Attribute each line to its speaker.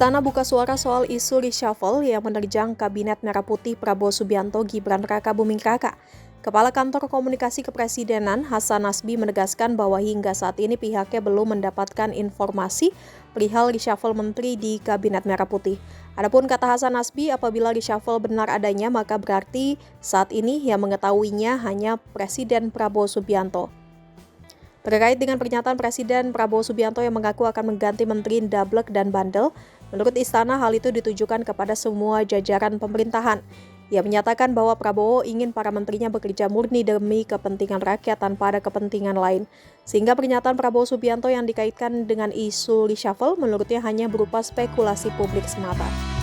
Speaker 1: Istana buka suara soal isu reshuffle yang menerjang Kabinet Merah Putih Prabowo Subianto Gibran Rakabuming Raka. Kepala Kantor Komunikasi Kepresidenan Hasan Nasbi menegaskan bahwa hingga saat ini pihaknya belum mendapatkan informasi perihal reshuffle menteri di Kabinet Merah Putih. Adapun kata Hasan Nasbi, apabila reshuffle benar adanya maka berarti saat ini yang mengetahuinya hanya Presiden Prabowo Subianto. Terkait dengan pernyataan Presiden Prabowo Subianto yang mengaku akan mengganti Menteri Ndablek dan Bandel, menurut Istana hal itu ditujukan kepada semua jajaran pemerintahan. Ia menyatakan bahwa Prabowo ingin para menterinya bekerja murni demi kepentingan rakyat tanpa ada kepentingan lain. Sehingga pernyataan Prabowo Subianto yang dikaitkan dengan isu reshuffle menurutnya hanya berupa spekulasi publik semata.